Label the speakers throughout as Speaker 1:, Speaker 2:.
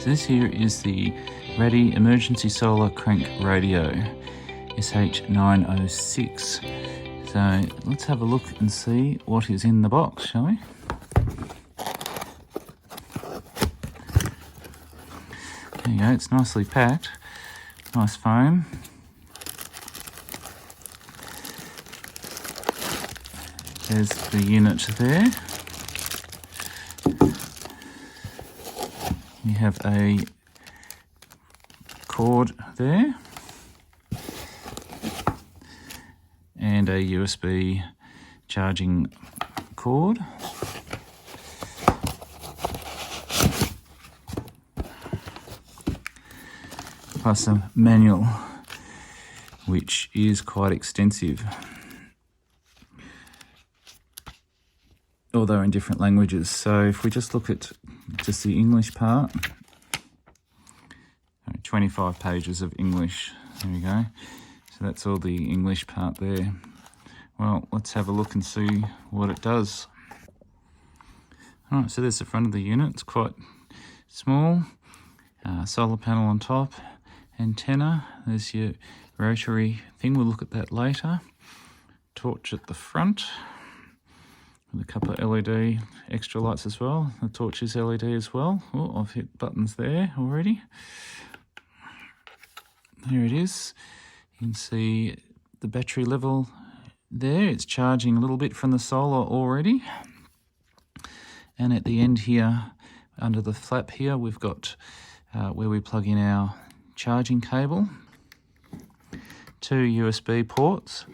Speaker 1: So this here is the Raddy emergency solar crank radio, SH-906. So let's have a look and see what is in the box, shall we? There you go, it's nicely packed, nice foam. There's the unit there. You have a cord there and a USB charging cord. Plus a manual, which is quite extensive, although in different languages. So if we just look at just the English part, 25 pages of English, there we go. So that's all the English part there. Well, let's have a look and see what it does. All right, so there's the front of the unit. It's quite small. Solar panel on top, antenna. There's your rotary thing. We'll look at that later. Torch at the front with a couple of LED extra lights as well. The torch is LED as well. Oh, I've hit buttons there already. There it is. You can see the battery level there. It's charging a little bit from the solar already. And at the end here, under the flap here, we've got where we plug in our charging cable. 2 USB ports.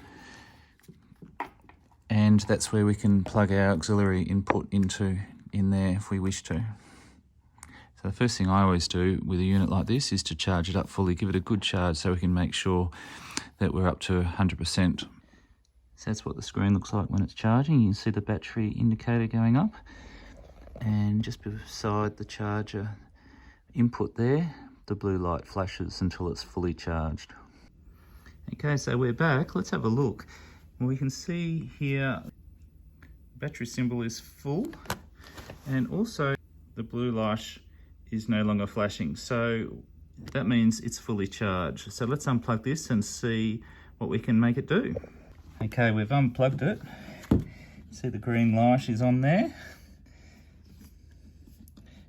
Speaker 1: And that's where we can plug our auxiliary input in there if we wish to. So the first thing I always do with a unit like this is to charge it up fully, give it a good charge so we can make sure that we're up to 100%. So that's what the screen looks like when it's charging. You can see the battery indicator going up, and just beside the charger input there, the blue light flashes until it's fully charged. Okay, so we're back. Let's have a look. We can see here battery symbol is full, and also the blue light is no longer flashing, so that means it's fully charged. So let's unplug this and see what we can make it do. Okay, we've unplugged it. See the green light is on there,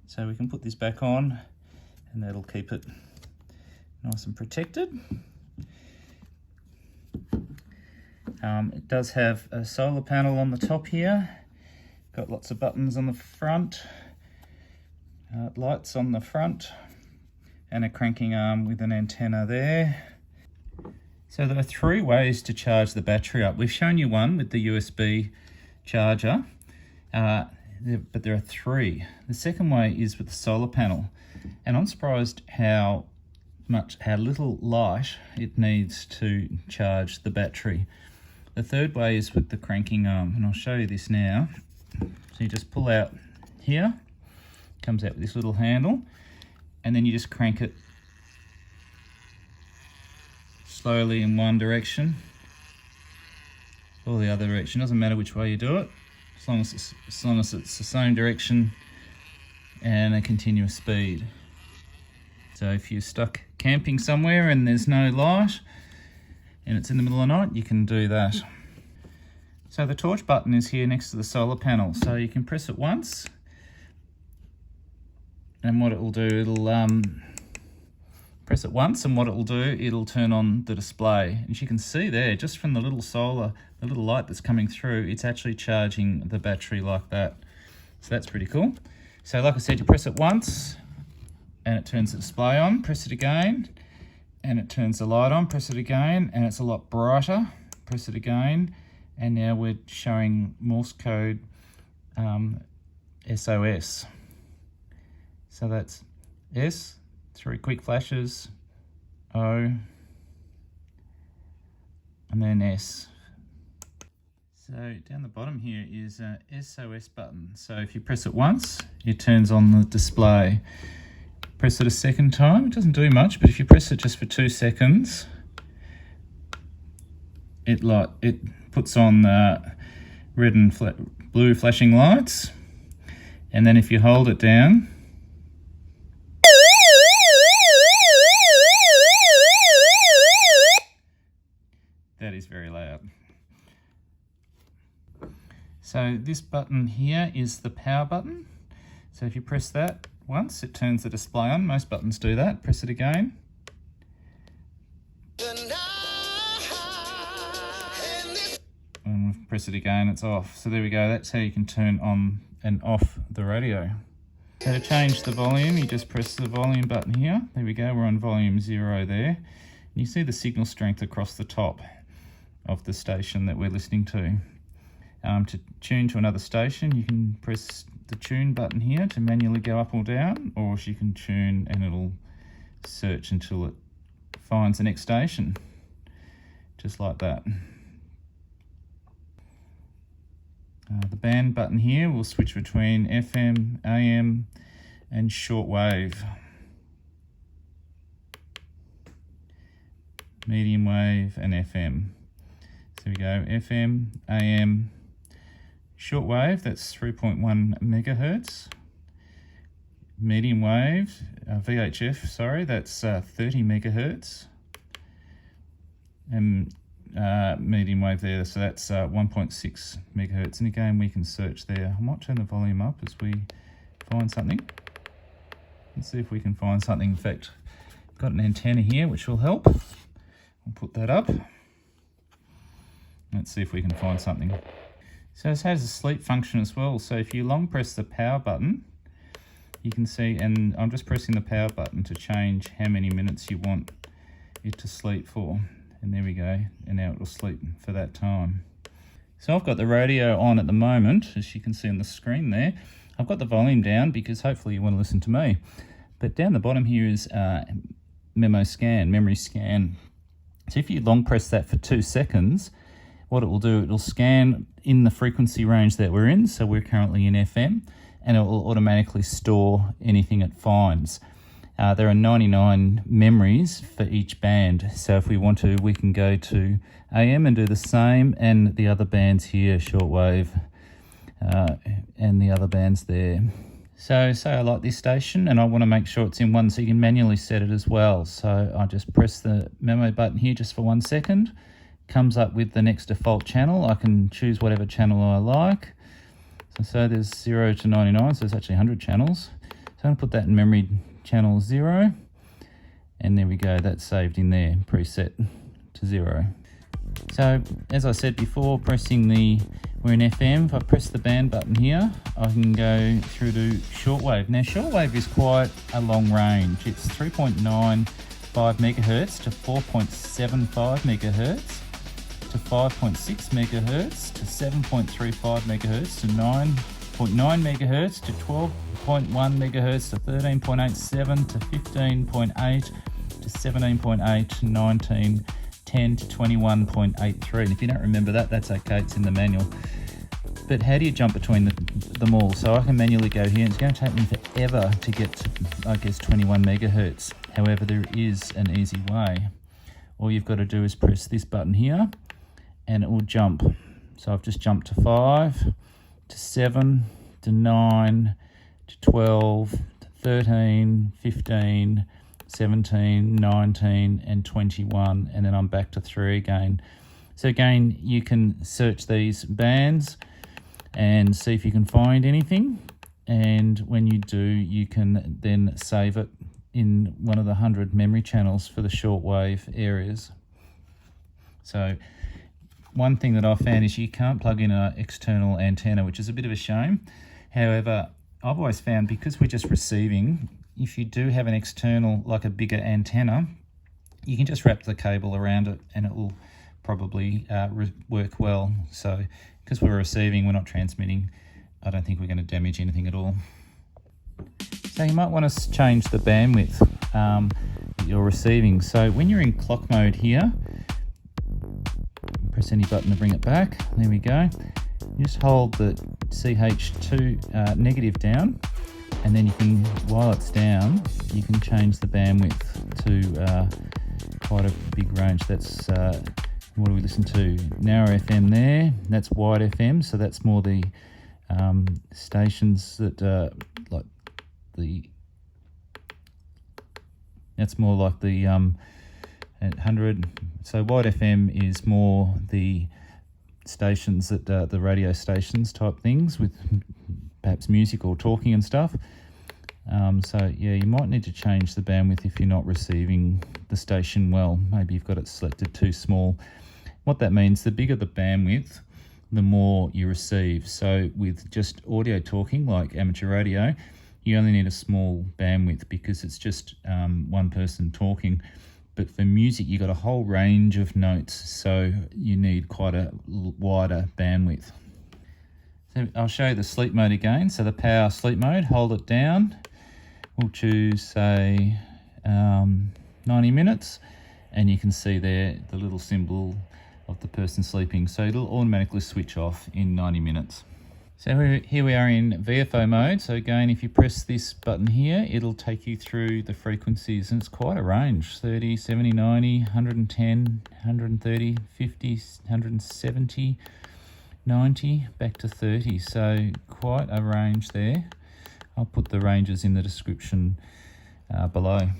Speaker 1: so we can put this back on and that'll keep it nice and protected. It does have a solar panel on the top here. Got lots of buttons on the front, lights on the front, and a cranking arm with an antenna there. So there are 3 ways to charge the battery up. We've shown you one with the USB charger, but there are 3. The second way is with the solar panel, and I'm surprised how little light it needs to charge the battery. The third way is with the cranking arm, and I'll show you this now. So you just pull out here, comes out with this little handle, and then you just crank it slowly in one direction or the other direction. Doesn't matter which way you do it, as long as it's the same direction and a continuous speed. So if you're stuck camping somewhere and there's no light and it's in the middle of the night, you can do that. So the torch button is here next to the solar panel. So you can press it once, and what it will do, it'll press it once, and what it will do, it'll turn on the display. As you can see there, just from the little light that's coming through, it's actually charging the battery like that. So that's pretty cool. So like I said, you press it once and it turns the display on. Press it again and it turns the light on. Press it again and it's a lot brighter. Press it again, and now we're showing Morse code SOS. So that's S, 3 quick flashes, O, and then S. So down the bottom here is a SOS button. So if you press it once, it turns on the display. Press it a second time, it doesn't do much, but if you press it just for 2 seconds, it puts on red and blue flashing lights. And then if you hold it down, that is very loud. So this button here is the power button. So if you press that once, it turns the display on. Most buttons do that. Press it again. And press it again, it's off. So there we go, that's how you can turn on and off the radio. So to change the volume, you just press the volume button here. There we go, we're on volume 0 there. You see the signal strength across the top of the station that we're listening to. To tune to another station, you can press the tune button here to manually go up or down, or you can tune and it'll search until it finds the next station, just like that. The band button here will switch between FM, AM and shortwave, medium wave and FM. So we go FM, AM, shortwave, that's 3.1 megahertz. Medium wave, VHF, sorry, that's 30 megahertz. And medium wave there, so that's 1.6 megahertz. And again, we can search there. I might turn the volume up as we find something. Let's see if we can find something. In fact, I've got an antenna here which will help. I'll put that up. Let's see if we can find something. So this has a sleep function as well. So if you long press the power button, you can see, and I'm just pressing the power button to change how many minutes you want it to sleep for. And there we go, and now it will sleep for that time. So I've got the radio on at the moment, as you can see on the screen there. I've got the volume down because hopefully you want to listen to me. But down the bottom here is memory scan. So if you long press that for 2 seconds, what it will do, it will scan in the frequency range that we're in. So we're currently in FM, and it will automatically store anything it finds. There are 99 memories for each band, so if we want to, we can go to AM and do the same, and the other bands here, shortwave, and the other bands there. So say I like this station and I want to make sure it's in one, so you can manually set it as well. So I just press the memo button here just for 1 second, comes up with the next default channel. I can choose whatever channel I like. So there's 0 to 99, so there's actually 100 channels. So I'm going to put that in memory channel 0, and there we go, that's saved in there, preset to 0. So as I said before, we're in FM. If I press the band button here, I can go through to shortwave. Now shortwave is quite a long range. It's 3.95 megahertz to 4.75 megahertz to 5.6 megahertz to 7.35 megahertz to 9.9 megahertz to 12.1 megahertz to 13.87 to 15.8 to 17.8 to 19, 10 to 21.83. And if you don't remember that, that's okay, it's in the manual. But how do you jump between them all? So I can manually go here, and it's going to take me forever to get to, I guess, 21 megahertz. However, there is an easy way. All you've got to do is press this button here, and it will jump. So I've just jumped to 5, to 7, to 9, to 12, to 13, 15, 17, 19, and 21, and then I'm back to 3 again. So again, you can search these bands and see if you can find anything, and when you do, you can then save it in one of the 100 memory channels for the shortwave areas. So one thing that I've found is you can't plug in an external antenna, which is a bit of a shame. However, I've always found, because we're just receiving, if you do have an external, like a bigger antenna, you can just wrap the cable around it and it will probably work well. So because we're receiving, we're not transmitting, I don't think we're going to damage anything at all. So you might want to change the bandwidth that you're receiving. So when you're in clock mode here, press any button to bring it back. There we go. You just hold the CH2 negative down, and then you can, while it's down, you can change the bandwidth to quite a big range. That's what do we listen to? Narrow FM there. That's wide FM, so that's more the stations that like the. That's more like the at 100. So wide FM is more the stations that the radio stations type things with perhaps music or talking and stuff. So yeah, you might need to change the bandwidth if you're not receiving the station well. Maybe you've got it selected too small. What that means, the bigger the bandwidth, the more you receive. So with just audio talking like amateur radio, you only need a small bandwidth because it's just one person talking. But for music, you've got a whole range of notes, so you need quite a wider bandwidth. So I'll show you the sleep mode again. So the power sleep mode, hold it down. We'll choose, say, 90 minutes, and you can see there the little symbol of the person sleeping. So it'll automatically switch off in 90 minutes. So here we are in VFO mode. So again, if you press this button here, it'll take you through the frequencies, and it's quite a range: 30, 70, 90, 110, 130, 50, 170, 90, back to 30. So quite a range there. I'll put the ranges in the description below.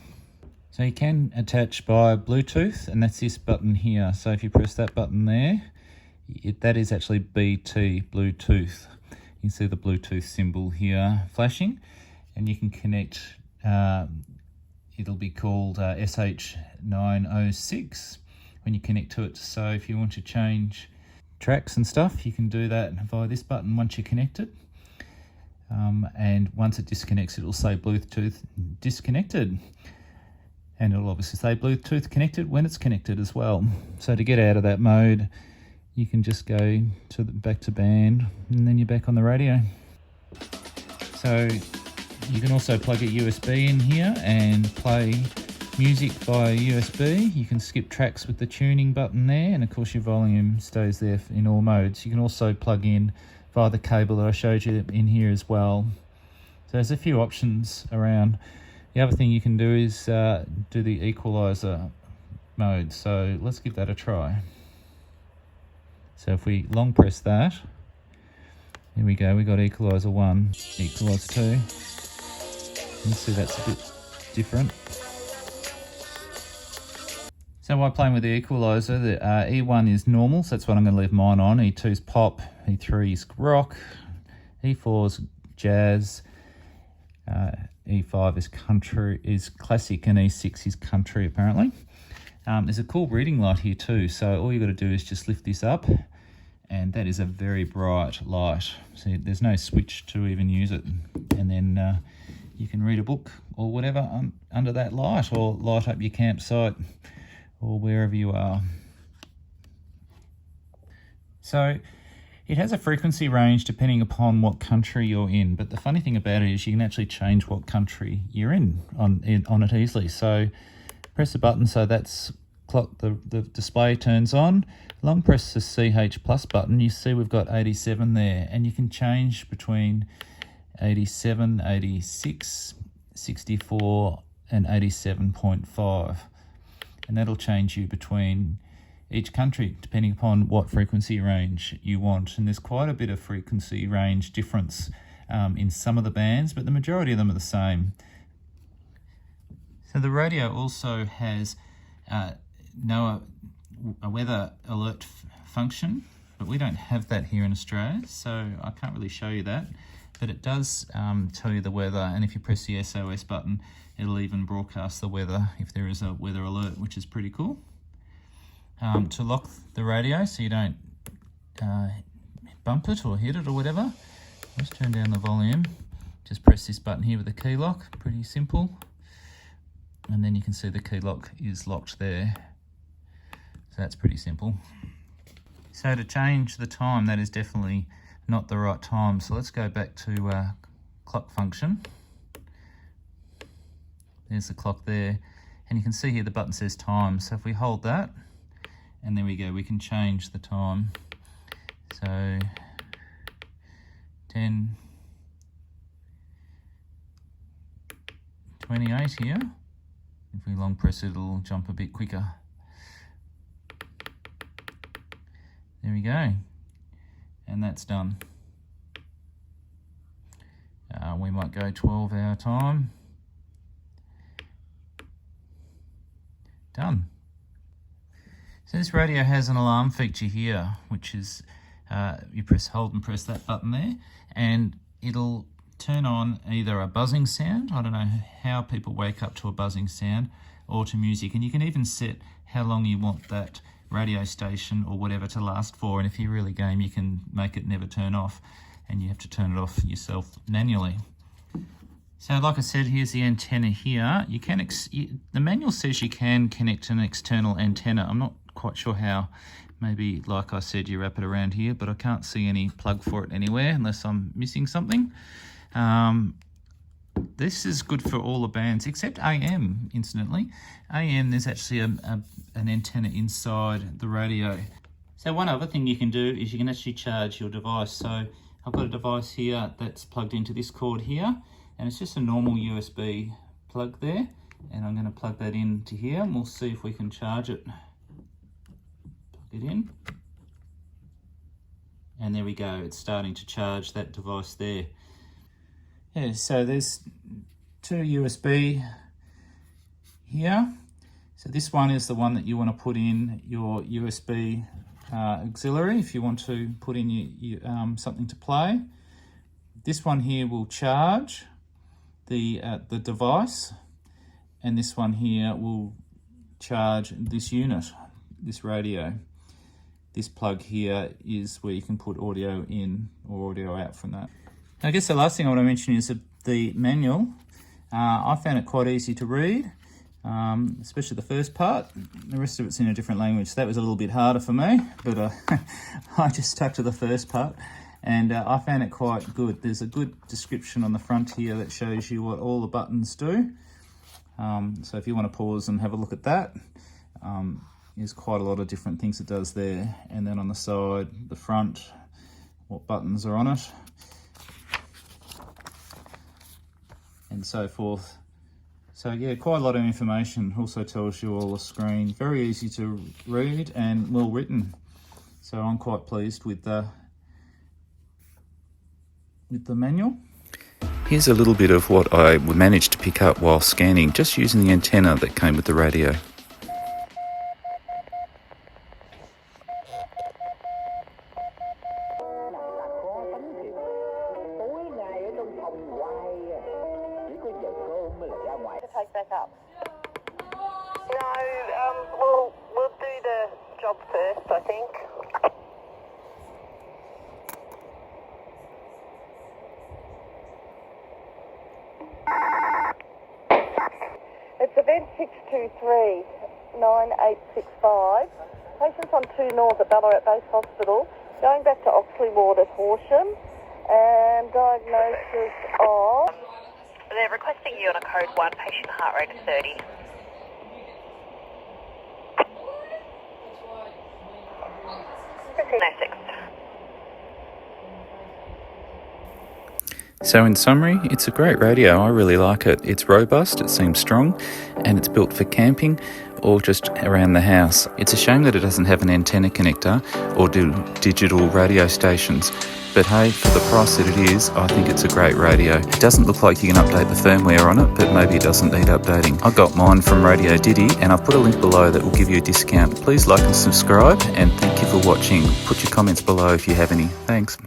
Speaker 1: So you can attach by Bluetooth, and that's this button here. So if you press that button there, that is actually BT, Bluetooth. You can see the Bluetooth symbol here flashing, and you can connect, it'll be called SH-906 when you connect to it. So if you want to change tracks and stuff, you can do that via this button once you're connected. And once it disconnects, it'll say Bluetooth disconnected, and it'll obviously say Bluetooth connected when it's connected as well. So to get out of that mode, you can just go to back to band, and then you're back on the radio. So you can also plug a USB in here and play music via USB. You can skip tracks with the tuning button there, and of course your volume stays there in all modes. You can also plug in via the cable that I showed you in here as well. So there's a few options around. The other thing you can do is do the Equaliser mode. So let's give that a try. So if we long press that, here we go, we got Equaliser 1, Equaliser 2. You see that's a bit different. So while playing with the Equaliser, the E1 is normal, so that's what I'm going to leave mine on. E2 is pop, E3 is rock, E4 is jazz, E5 is country, is classic, and E6 is country apparently. There's a cool reading light here too, so all you've got to do is just lift this up, and that is a very bright light. See, there's no switch to even use it, and then you can read a book or whatever under that light, or light up your campsite or wherever you are. So it has a frequency range depending upon what country you're in, but the funny thing about it is you can actually change what country you're in on it easily. So press the button, so that's clock, the display turns on. Long press the CH plus button, you see we've got 87 there, and you can change between 87, 86, 64 and 87.5, and that'll change you between each country depending upon what frequency range you want. And there's quite a bit of frequency range difference in some of the bands, but the majority of them are the same. So the radio also has NOAA, a weather alert function, but we don't have that here in Australia, so I can't really show you that. But it does tell you the weather, and if you press the SOS button, it'll even broadcast the weather if there is a weather alert, which is pretty cool. To lock the radio so you don't bump it or hit it or whatever, let's turn down the volume. Just press this button here with the key lock, pretty simple. And then you can see the key lock is locked there. So that's pretty simple. So to change the time, that is definitely not the right time. So let's go back to clock function. There's the clock there. And you can see here the button says time. So if we hold that, and there we go, we can change the time. So 10:28 here. If we long press it, it'll jump a bit quicker. There we go. And that's done. We might go 12-hour time. Done. So this radio has an alarm feature here, which is you hold and press that button there, and it'll turn on either a buzzing sound, I don't know how people wake up to a buzzing sound, or to music. And you can even set how long you want that radio station or whatever to last for, and if you're really game you can make it never turn off, and you have to turn it off yourself manually. So like I said, here's the antenna here. You can the manual says you can connect an external antenna. I'm not quite sure how. Maybe, like I said, you wrap it around here, but I can't see any plug for it anywhere unless I'm missing something. This is good for all the bands except AM, incidentally. AM, there's actually an antenna inside the radio. So one other thing you can do is you can actually charge your device. So I've got a device here that's plugged into this cord here, and it's just a normal USB plug there, and I'm going to plug that into here and we'll see if we can charge it. Plug it in, and there we go, it's starting to charge that device there. Yeah, so there's two USB here. So this one is the one that you want to put in your USB auxiliary if you want to put in your something to play. This one here will charge the device, and this one here will charge this unit, this radio. This plug here is where you can put audio in or audio out from that. I guess the last thing I want to mention is the manual. I found it quite easy to read, especially the first part. The rest of it's in a different language, so that was a little bit harder for me, but I just stuck to the first part, and I found it quite good. There's a good description on the front here that shows you what all the buttons do. So if you want to pause and have a look at that, there's quite a lot of different things it does there. And then on the side, the front, what buttons are on it, and so forth. So yeah, quite a lot of information. Also tells you all the screen. Very easy to read and well written. So I'm quite pleased with the manual.
Speaker 2: Here's a little bit of what I managed to pick up while scanning, just using the antenna that came with the radio.
Speaker 3: Take back up. No, we'll do the job first, I think. It's event 623-9865. Patients on 2 North at Ballarat Base Hospital, going back to Oxley Ward at Horsham, and diagnosis of...
Speaker 4: They're requesting you on a code 1, patient heart rate of 30. No 6.
Speaker 2: So in summary, it's a great radio. I really like it. It's robust, it seems strong, and it's built for camping or just around the house. It's a shame that it doesn't have an antenna connector or do digital radio stations. But hey, for the price that it is, I think it's a great radio. It doesn't look like you can update the firmware on it, but maybe it doesn't need updating. I got mine from Radio Diddy, and I've put a link below that will give you a discount. Please like and subscribe, and thank you for watching. Put your comments below if you have any. Thanks.